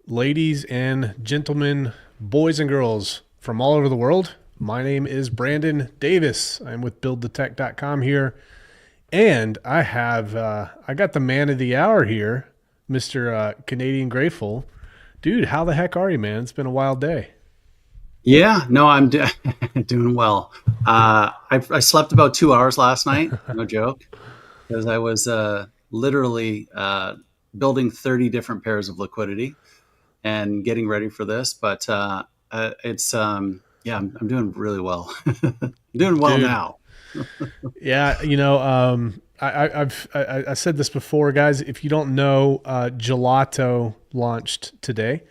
Ladies and gentlemen, boys and girls from all over the world. My name is Brandon Davis. I'm with BuildTheTech.com here, and I got the man of the hour here, Mister Canadian Grateful. Dude, how the heck are you, man? It's been a wild day. Yeah, no, doing well. I slept about 2 hours last night, no joke, because I was literally building 30 different pairs of liquidity and getting ready for this. But yeah, I'm doing really well. I'm doing well Dude, now. yeah, I said this before, guys. If you don't know, Gelato launched today.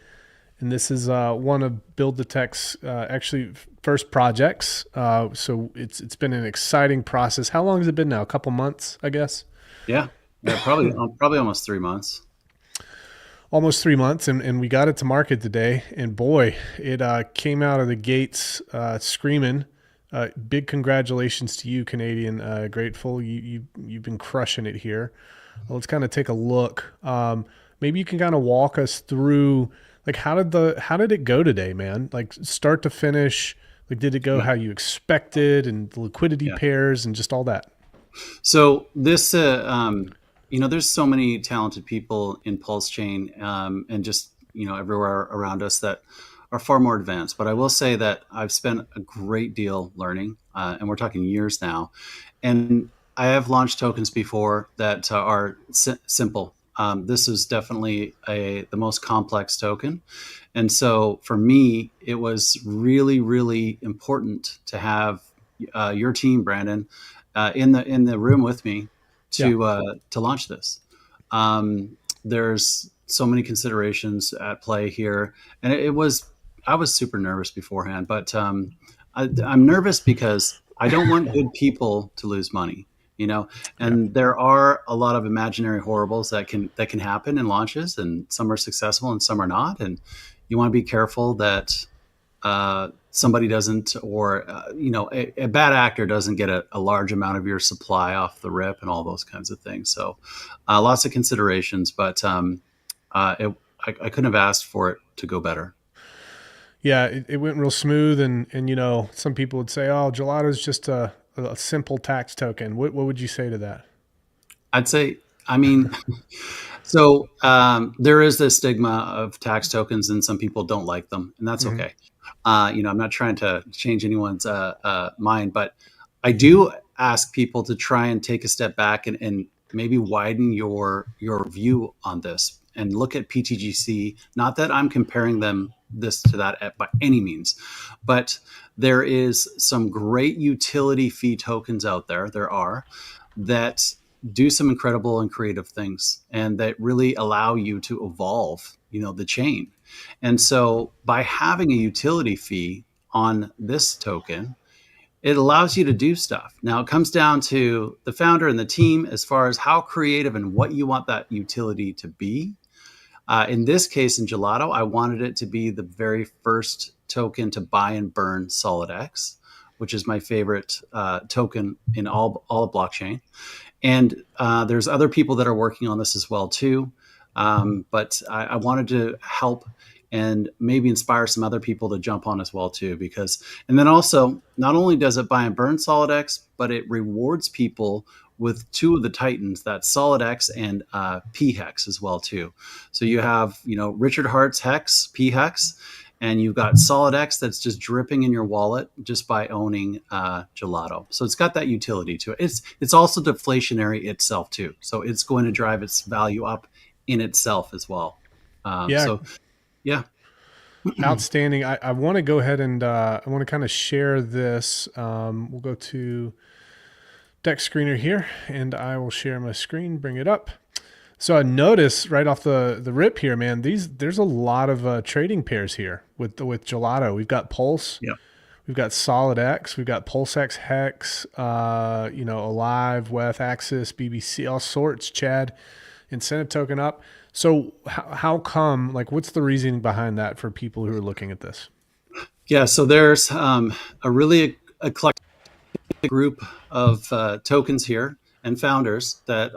And this is one of Build the Tech's actually first projects. So it's been an exciting process. How long has it been now? A couple months, I guess. Yeah, yeah, probably almost 3 months. Almost 3 months, and we got it to market today. And boy, it came out of the gates screaming. Big congratulations to you, Canadian Grateful. You've been crushing it here. Well, let's kind of take a look. Maybe you can kind of walk us through, like, how did it go today, man? Like, start to finish. Like, did it go Yeah, how you expected, and the liquidity yeah. pairs and just all that? So there's so many talented people in Pulse Chain and just everywhere around us that are far more advanced. But I will say that I've spent a great deal learning, and we're talking years now. And I have launched tokens before that are simple. This is definitely the most complex token, and so for me, it was really, really important to have your team, Brandon, in the room with me Yeah. to launch this. There's so many considerations at play here, and it was I was super nervous beforehand, but I'm nervous because I don't want good people to lose money. Yeah. And there are a lot of imaginary horribles that can happen in launches, and some are successful and some are not, and you want to be careful that somebody doesn't, or a bad actor doesn't get a large amount of your supply off the rip, and all those kinds of things. So lots of considerations, but I couldn't have asked for it to go better. Yeah, it went real smooth, and some people would say, "Oh, gelato is just a simple tax token." What would you say to that? I'd say, I mean, so there is this stigma of tax tokens, and some people don't like them, and that's Hmm. okay. I'm not trying to change anyone's mind, but I do ask people to try and take a step back and maybe widen your view on this and look at PTGC. Not that I'm comparing them this to that by any means, but there is some great utility fee tokens out there. There are that do some incredible and creative things and that really allow you to evolve, the chain. And so by having a utility fee on this token, it allows you to do stuff. Now it comes down to the founder and the team as far as how creative and what you want that utility to be. In this case, in Gelato, I wanted it to be the very first token to buy and burn Solid X, which is my favorite token in all of blockchain. And there's other people that are working on this as well too. But I wanted to help and maybe inspire some other people to jump on as well too. And then also, not only does it buy and burn SolidX, but it rewards people with two of the titans, that's SolidX and P Hex as well too. So you have Richard Hart's Hex, P Hex, and you've got Solid X that's just dripping in your wallet just by owning Gelato. So it's got that utility to it. It's also deflationary itself too, so it's going to drive its value up in itself as well. Yeah, So yeah, outstanding. I want to go ahead and I want to kind of share this. We'll go to deck screener here, and I will share my screen, bring it up. So I notice right off the rip here, man, there's a lot of trading pairs here with Gelato. We've got Pulse, yeah. we've got Solid X, we've got Pulse X Hex, Alive, Weth, Axis, BBC, all sorts, Chad, incentive token up. So how come, like, what's the reasoning behind that for people who are looking at this? Yeah, so there's a really eclectic group of tokens here and founders that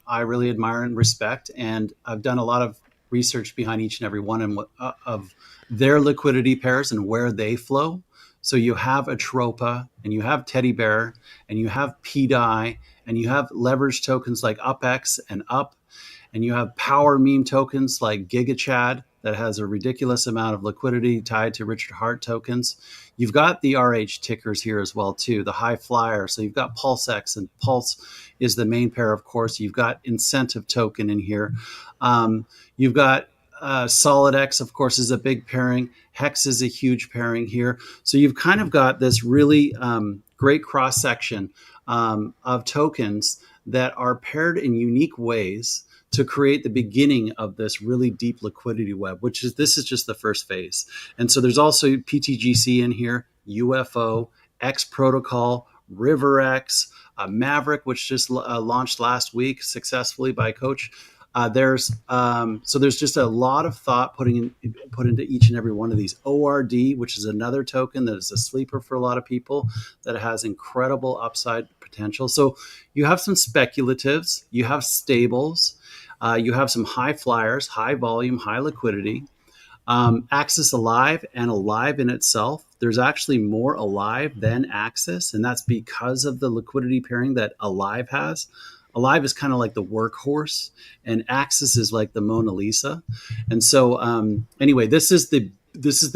I really admire and respect. And I've done a lot of research behind each and every one of their liquidity pairs and where they flow. So you have Atropa, and you have Teddy Bear, and you have PDI, and you have leverage tokens like UpX and Up, and you have power meme tokens like GigaChad that has a ridiculous amount of liquidity tied to Richard Hart tokens. You've got the RH tickers here as well too, the high flyer. So you've got PulseX, and Pulse is the main pair, of course. You've got Incentive token in here. You've got SolidX, of course, is a big pairing. Hex is a huge pairing here. So you've kind of got this really great cross section of tokens that are paired in unique ways to create the beginning of this really deep liquidity web, which is this is just the first phase. And so there's also PTGC in here, UFO, X Protocol, RiverX, Maverick, which just launched last week successfully by Coach. There's just a lot of thought put into each and every one of these. ORD, which is another token that is a sleeper for a lot of people, that has incredible upside potential. So you have some speculatives, you have stables, you have some high flyers, high volume, high liquidity. Axis Alive and Alive in itself, there's actually more Alive than Axis, and that's because of the liquidity pairing that Alive has. Alive is kind of like the workhorse, and Axis is like the Mona Lisa. And so, anyway, this is the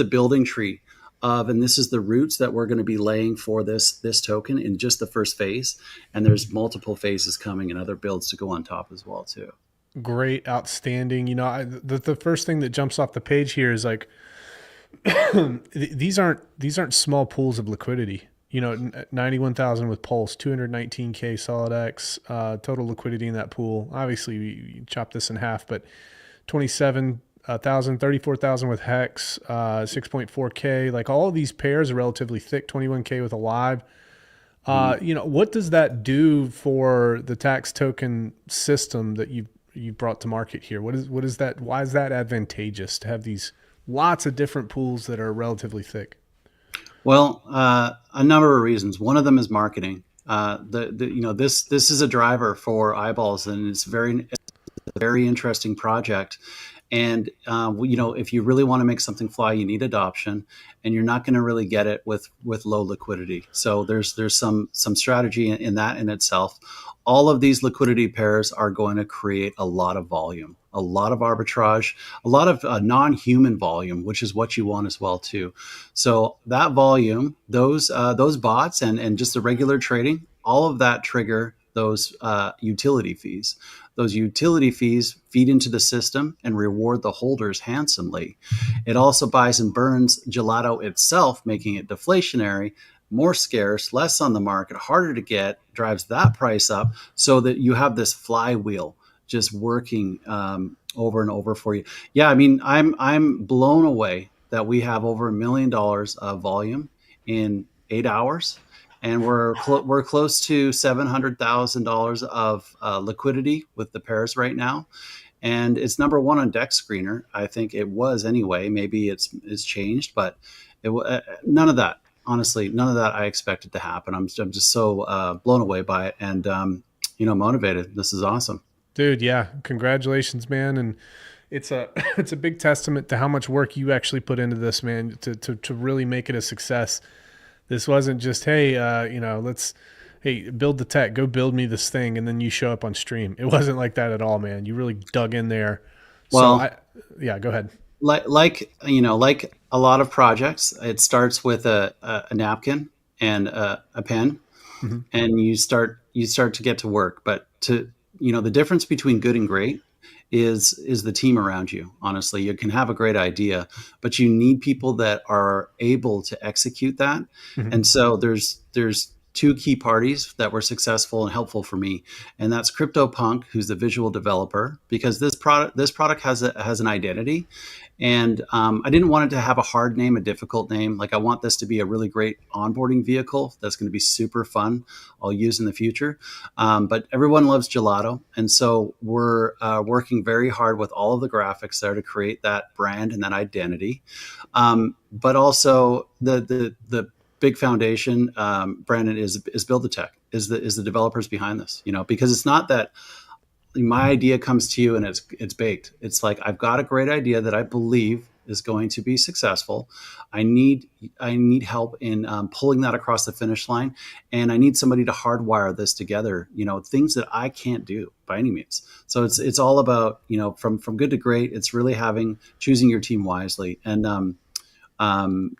building tree of, and this is the roots that we're going to be laying for this token in just the first phase. And there's multiple phases coming and other builds to go on top as well too. Great, outstanding. The first thing that jumps off the page here is like these aren't small pools of liquidity. 91,000 with Pulse, 219K SolidX, total liquidity in that pool. Obviously, we chop this in half, but 27,000, 34,000 with Hex, 6.4K. Like all of these pairs are relatively thick. 21K with Alive. What does that do for the tax token system that you brought to market here? What is that? Why is that advantageous to have these lots of different pools that are relatively Well, a number of reasons. One of them is marketing. This is a driver for eyeballs, and it's a very interesting project. And if you really want to make something fly, you need adoption, and you're not going to really get it with low liquidity. So there's some strategy in that in itself. All of these liquidity pairs are going to create a lot of volume, a lot of arbitrage, a lot of non-human volume, which is what you want as well too. So that volume, those bots, and just the regular trading, all of that trigger those utility fees. Those utility fees feed into the system and reward the holders handsomely. It also buys and burns Gelato itself, making it deflationary, more scarce, less on the market, harder to get, drives that price up, so that you have this flywheel just working over and over for you. Yeah, I mean, I'm blown away that we have over $1 million of volume in 8 hours, and we're close to $700,000 of liquidity with the pairs right now, and it's number one on Deck Screener. I think it was anyway. Maybe it's changed, but none of that. Honestly, none of that I expected to happen. I'm just so blown away by it, and motivated. This is awesome, dude. Yeah, congratulations, man. And it's a it's a big testament to how much work you actually put into this, man, to really make it a success. This wasn't just, hey, build the tech, go build me this thing, and then you show up on stream. It wasn't like that at all, man. You really dug in there. Well, yeah, go ahead. Like a lot of projects, it starts with a napkin and a pen, Mm-hmm. and you start to get to work. But the difference between good and great is the team around you. Honestly, you can have a great idea, but you need people that are able to execute that. Mm-hmm. And so there's two key parties that were successful and helpful for me, and that's CryptoPunk, who's the visual developer, because this product has an identity, and I didn't want it to have a hard name, a difficult name. Like, I want this to be a really great onboarding vehicle that's going to be super fun. I'll use in the future, but everyone loves Gelato, and so we're working very hard with all of the graphics there to create that brand and that identity, but also the big foundation, Brandon, is Build the Tech, is the developers behind this, because it's not that my idea comes to you and it's baked. It's like, I've got a great idea that I believe is going to be successful. I need I need help in pulling that across the finish line, and I need somebody to hardwire this together. Things that I can't do by any means. So it's all about, from good to great. It's really having choosing your team wisely, and spending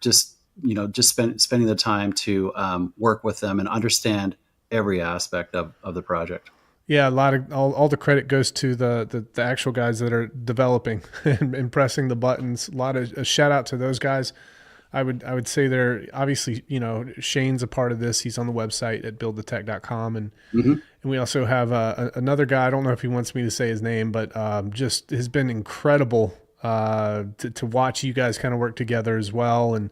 the time to work with them and understand every aspect of the project. Yeah, a lot of all the credit goes to the actual guys that are developing and pressing the buttons. A lot of a shout out to those guys. I would say they're obviously, Shane's a part of this. He's on the website at buildthetech.com, Hmm. and we also have another guy. I don't know if he wants me to say his name, but just has been incredible to watch you guys kind of work together as well. And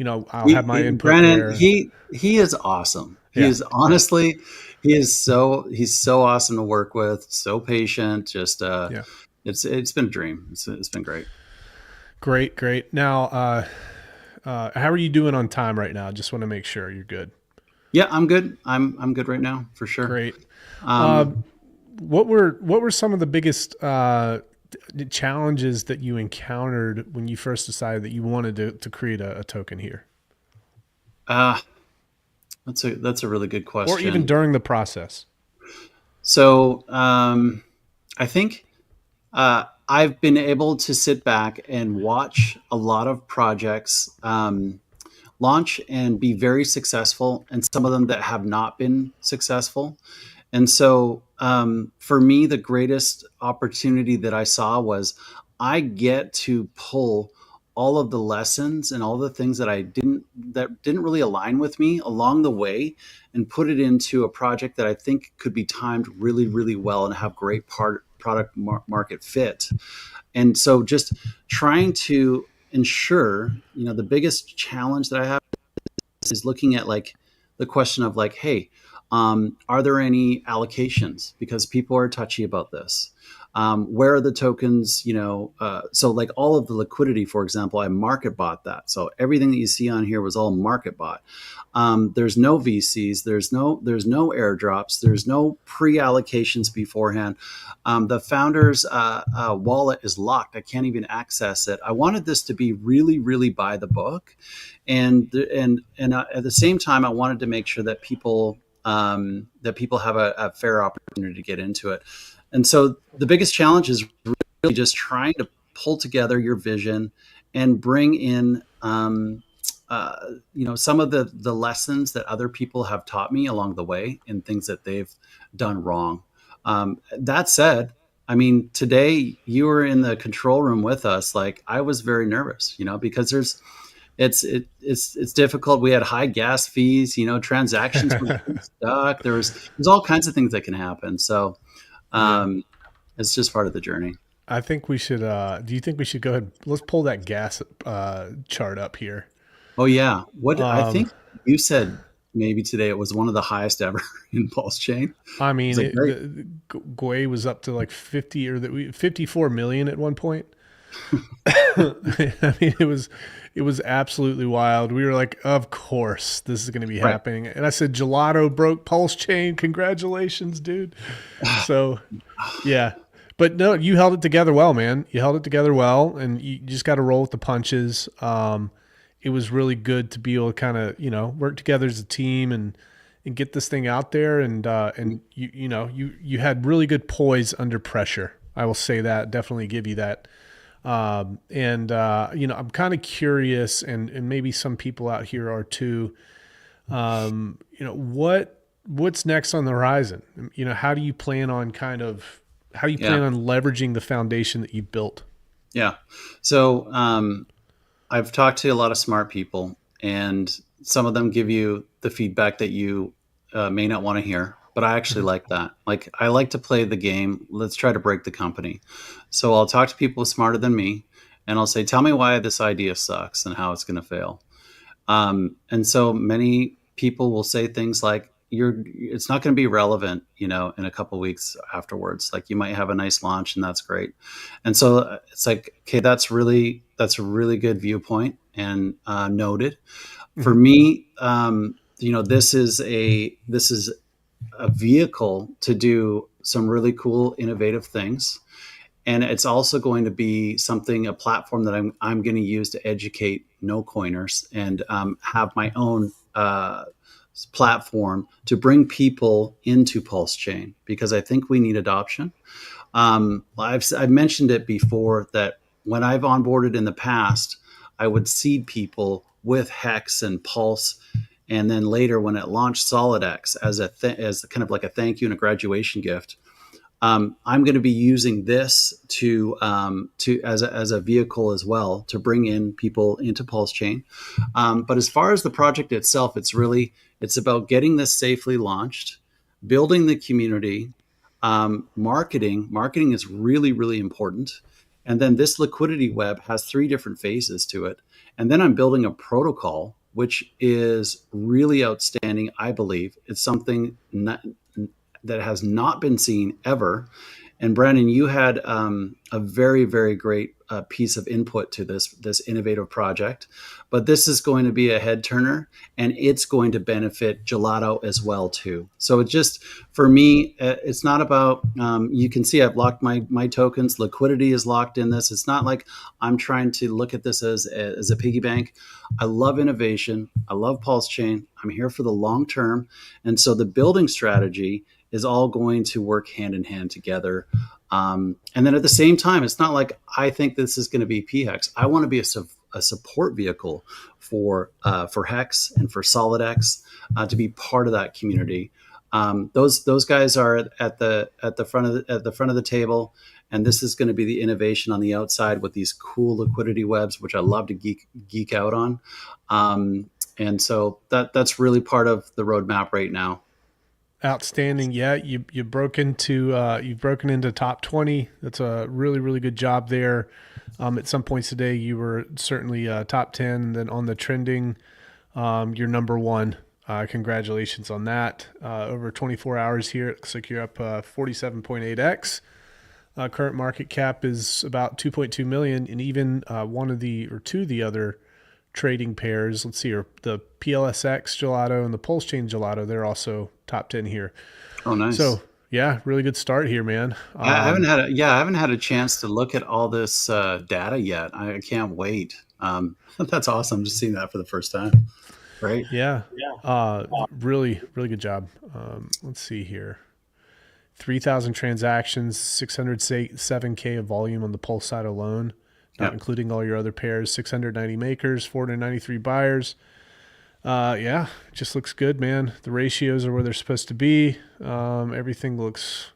I'll have my input Brandon, there. he is awesome. He Yeah, is honestly, he's so awesome to work with. So patient. Just yeah, it's been a dream. It's been great. great, great. Now, how are you doing on time right now? Just want to make sure you're good. Yeah, I'm good. I'm good right now for sure. Great. Um, What were some of the biggest challenges that you encountered when you first decided that you wanted to create a token here, uh, that's a really good or even question. during the process? So I think I've been able to sit back and watch a lot of projects launch and be very successful, and some of them that have not been successful. And so, for me, the greatest opportunity that I saw was I get to pull all of the lessons and all the things that didn't really align with me along the way, and put it into a project that I think could be timed really, really well and have great product market fit. And so, just trying to ensure, the biggest challenge that I have is looking at, like, the question of, like, hey, are there any allocations, because people are touchy about this. Where are the tokens? So, like, all of the liquidity, for example, I market bought that. So everything that you see on here was all market bought. There's no VCs. There's no airdrops. There's no pre-allocations beforehand. The founder's wallet is locked. I can't even access it. I wanted this to be really, really by the book, and at the same time, I wanted to make sure that people have a fair opportunity to get into it. And so the biggest challenge is really just trying to pull together your vision and bring in some of the lessons that other people have taught me along the way, and things that they've done wrong. That said, I mean, today you were in the control room with us. Like, I was very nervous, because it's difficult. We had high gas fees, transactions were getting stuck. There's all kinds of things that can happen. So Yeah, um, it's just part of the journey. I think we should. Do you think we should go ahead? Let's pull that gas chart up here. Oh yeah, what I Um, think you said, maybe today it was one of the highest ever in Pulse Chain. I It's mean, like, great. the Gwei was up to like 54 million at one point. I mean, it was absolutely wild. We were like, of course, this is going to be Right. happening. And I said, Gelato broke Pulse Chain. Congratulations, dude. So yeah, but no, you held it together well, man. You held it together well, and you just got to roll with the punches. It was really good to be able to kind of work together as a team and get this thing out there. And you had really good poise under pressure. I will say that, definitely give you that. And I'm kind of curious, and maybe some people out here are too. What's next on the horizon? How do you plan on how do you Yeah. plan on leveraging the foundation that you built? Yeah. So I've talked to a lot of smart people, and some of them give you the feedback that you may not want to hear. But I actually Mhm. like that. Like, I like to play the game. Let's try to break the company. So I'll talk to people smarter than me, and I'll say, "Tell me why this idea sucks and how it's going to fail." And so many people will say things like, it's not going to be relevant, in a couple of weeks afterwards. Like, you might have a nice launch, and that's great. And so it's like, okay, that's a really good viewpoint, and noted. For Mhm. me, this is a vehicle to do some really cool, innovative things. And it's also going to be something, a platform that I'm going to use to educate no coiners and have my own platform to bring people into Pulse Chain because I think we need adoption. I've mentioned it before that when I've onboarded in the past, I would seed people with Hex and Pulse, and then later when it launched SolidX as as kind of like a thank you and a graduation gift, I'm going to be using this to as a vehicle as well to bring in people into Pulse Chain. But as far as the project itself, it's about getting this safely launched, building the community, marketing. Marketing is really important. And then this liquidity web has three different phases to it. And then I'm building a protocol, which is really outstanding. I believe it's something that has not been seen ever. And Brandon, you had a very great piece of input to this innovative project. But this is going to be a head turner, and it's going to benefit Gelato as well too. So it just for me, it's not about. You can see I've locked my tokens. Liquidity is locked in this. It's not like I'm trying to look at this as a piggy bank. I love innovation. I love Pulse Chain. I'm here for the long term, and so the building strategy is all going to work hand in hand together. And then at the same time, it's not like I think this is going to be PHEX. I want to be a support vehicle for Hex and for SolidX to be part of that community. Those guys are at the front of the table, and this is going to be the innovation on the outside with these cool liquidity webs, which I love to geek out on. And so that's really part of the roadmap right now. Outstanding. Yeah, you've broken into top 20. That's a really good job there. At some points today, you were certainly top 10. And then on the trending, you're number one. Congratulations on that. Over 24 hours here, it looks like you're up 47.8x. Current market cap is about 2.2 million, and even two of the other trading pairs. Let's see, the PLSX Gelato and the Pulse Chain Gelato. They're also top 10 here. Oh, nice. So yeah, really good start here, man. I haven't had a chance to look at all this data yet. I can't wait. That's awesome. Just seeing that for the first time. Right. Yeah. Really good job. Let's see here. 3,000 transactions, 607K of volume on the Pulse side alone, not including all your other pairs. 690 makers, 493 buyers. Yeah, just looks good, man. The ratios are where they're supposed to be. Everything looks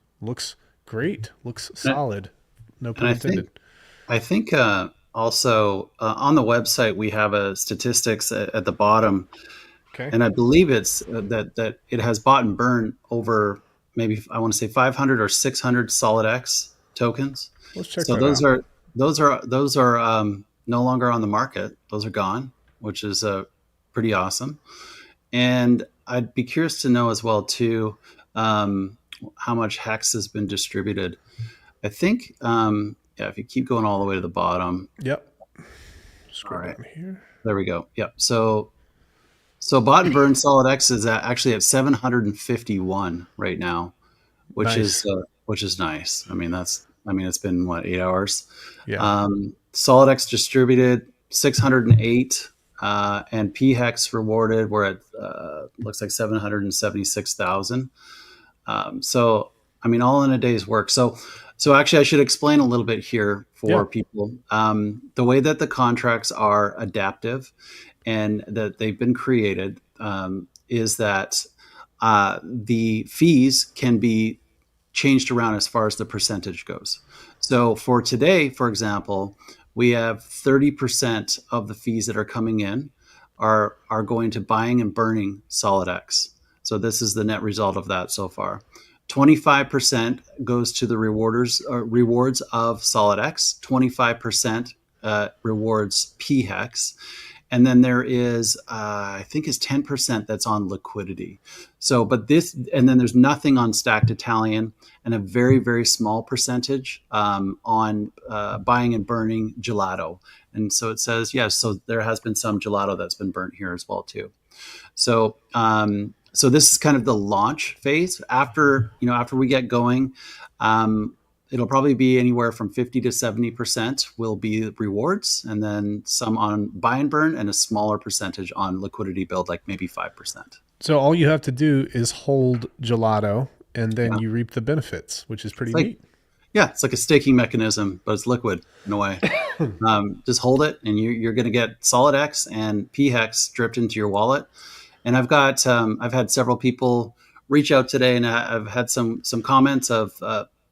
great. Looks solid. No pun intended. I think also on the website we have a statistics at the bottom, Okay. and I believe it's that it has bought and burned over maybe I want to say 500 or 600 SolidX tokens. Let's check So that out. those are no longer on the market. Those are gone, which is pretty awesome. And I'd be curious to know as well too how much Hex has been distributed. I think if you keep going all the way to the bottom. Yep. All Scroll right, down here. there we go. Yep. So bought and burned SolidX is actually at 751 right now, Nice. which is nice. I mean it's been what 8 hours. Yeah. SolidX distributed 608, and PHEX rewarded. We're at looks like 776,000. So I mean all in a day's work. So actually I should explain a little bit here Yeah. for people. The way that the contracts are adaptive and that they've been created is that the fees can be changed around as far as the percentage goes. So for today, for example, we have 30% of the fees that are coming in are going to buying and burning SolidX. So this is the net result of that so far. 25% goes to the rewards of SolidX. 25% rewards PHEX. And then there is, I think, is 10% that's on liquidity. So, and then there's nothing on stacked Italian, and a very small percentage on buying and burning gelato. And so it says, yes, so there has been some gelato that's been burnt here as well too. So So this is kind of the launch phase. After after we get going, it'll probably be anywhere from 50 to 70% will be rewards, and then some on buy and burn, and a smaller percentage on liquidity build, like maybe 5%. So all you have to do is hold gelato, and then Yeah, you reap the benefits, which is it's pretty like neat. yeah, it's like a staking mechanism, but it's liquid in a way. Just hold it, and you're going to get solid X and P hex dripped into your wallet. And I've had several people reach out today, and I've had some comments of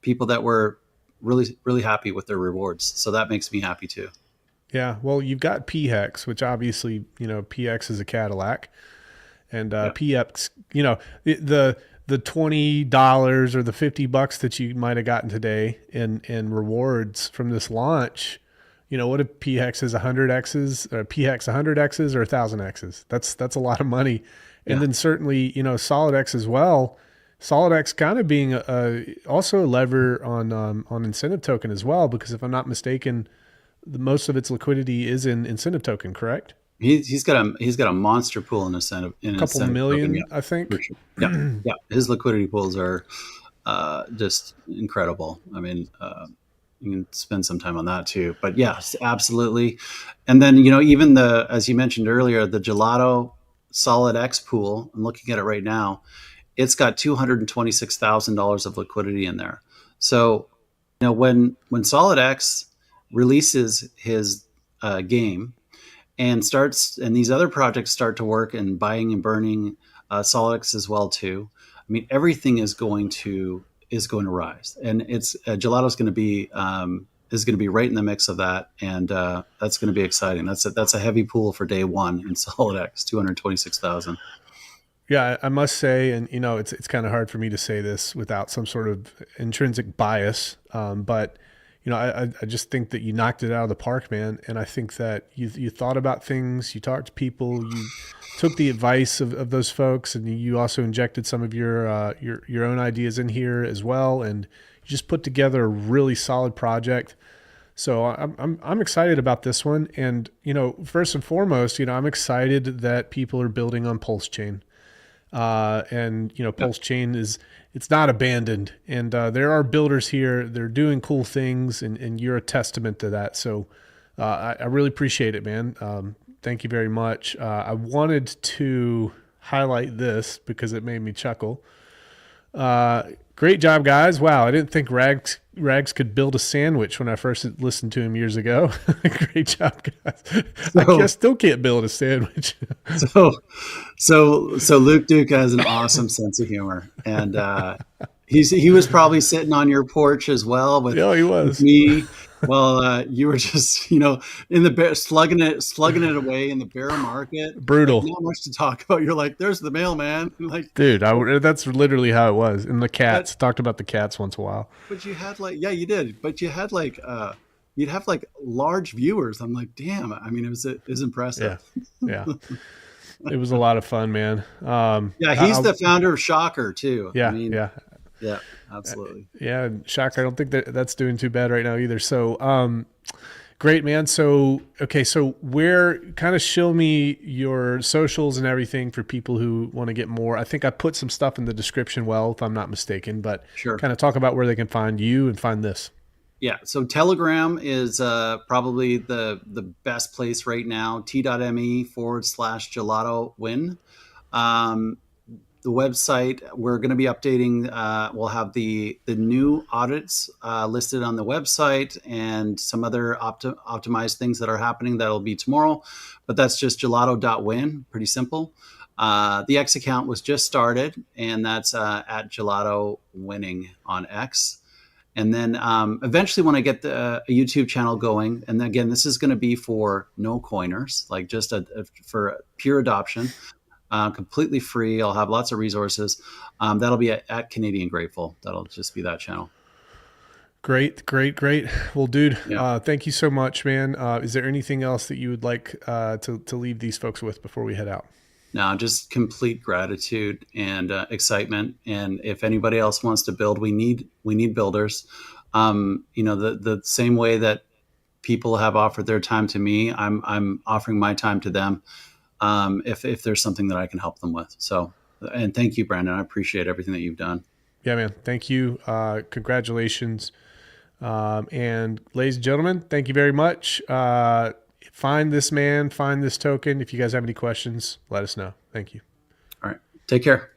people that were really happy with their rewards. So that makes me happy too. Yeah, well, you've got PHEX, which obviously, PX is a Cadillac, and Yeah, PX, the $20 or the $50 that you might have gotten today in rewards from this launch. What if PX is 100Xs, or PX 100Xs or 1,000Xs? That's a lot of money. And yeah. then certainly, Solid X as well. Solid X kind of being also a lever on incentive token as well, because if I'm not mistaken, most of its liquidity is in incentive token, correct? He's got a monster pool in A couple incentive token. Yeah, million, I for think. sure. Yeah, yeah. His liquidity pools are just incredible. I mean, you can spend some time on that too. But yes, absolutely. And then even the as you mentioned earlier, the Gelato Solid X pool. I'm looking at it right now. It's got $226,000 of liquidity in there. So when Solid X releases his game and these other projects start to work and buying and burning Solix as well too. I mean, everything is going to rise, and it's Gelato's going to be is going to be right in the mix of that, and that's going to be exciting. That's a heavy pool for day one in Solid X, 226,000. Yeah, I must say, and it's kind of hard for me to say this without some sort of intrinsic bias, but I just think that you knocked it out of the park, man. And I think that you thought about things, you talked to people, you took the advice of those folks, and you also injected some of your own ideas in here as well, and you just put together a really solid project. So I'm excited about this one, and first and foremost, I'm excited that people are building on Pulse Chain. And Yeah. Pulse Chain it's not abandoned, and there are builders here. They're doing cool things, and you're a testament to that. So I really appreciate it, man. Thank you very much. I wanted to highlight this because it made me chuckle. Great job, guys! Wow, I didn't think Rags could build a sandwich when I first listened to him years ago. Great job, guys! I So still can't build a sandwich. so so Luke Duke has an awesome sense of humor, and he was probably sitting on your porch as well Yeah, he with was me while you were just in the bear slugging it away in the bear market, like brutal. not much to talk about. You're like, there's the mailman. Like, Dude, that's literally how it was. And the but cats talked about the cats once in a while. but you had like, yeah, you did, but you had like you'd have like large viewers. I'm like, damn. I mean, it was impressive. Yeah, yeah, it was a lot of fun, man. Yeah, he's the founder of Shocker too. I Yeah, mean, yeah, yeah, absolutely. yeah. Shocker, I don't think that's doing too bad right now either. So, great, man. So, okay, so where kind of show me your socials and everything for people who want to get more. I think I put some stuff in the description, well, if I'm not mistaken, but Sure. kind of talk about where they can find you and find this. Yeah, so Telegram is probably the best place right now. T.me/Gelato.Win. Um, the website we're going to be updating. We'll have the new audits listed on the website and some other optimized things that are happening that'll be tomorrow. But that's just Gelato.Win. Pretty simple. The X account was just started, and that's at Gelato Winning on X. And then eventually, when I get a YouTube channel going, and again, this is going to be for no coiners, like just for pure adoption, completely free. I'll have lots of resources. That'll be at Canadian Grateful. That'll just be that channel. Great, great, great. Well, dude, Yeah. thank you so much, man. Is there anything else that you would like to leave these folks with before we head out? Now, just complete gratitude and excitement. And if anybody else wants to build, we need builders. The same way that people have offered their time to me, I'm offering my time to them. If there's something that I can help them with, so And thank you, Brandon. I appreciate everything that you've done. Yeah, man. Thank you. Congratulations. And ladies and gentlemen, thank you very much. Find this man, find this token. If you guys have any questions, let us know. Thank you. All right. Take care.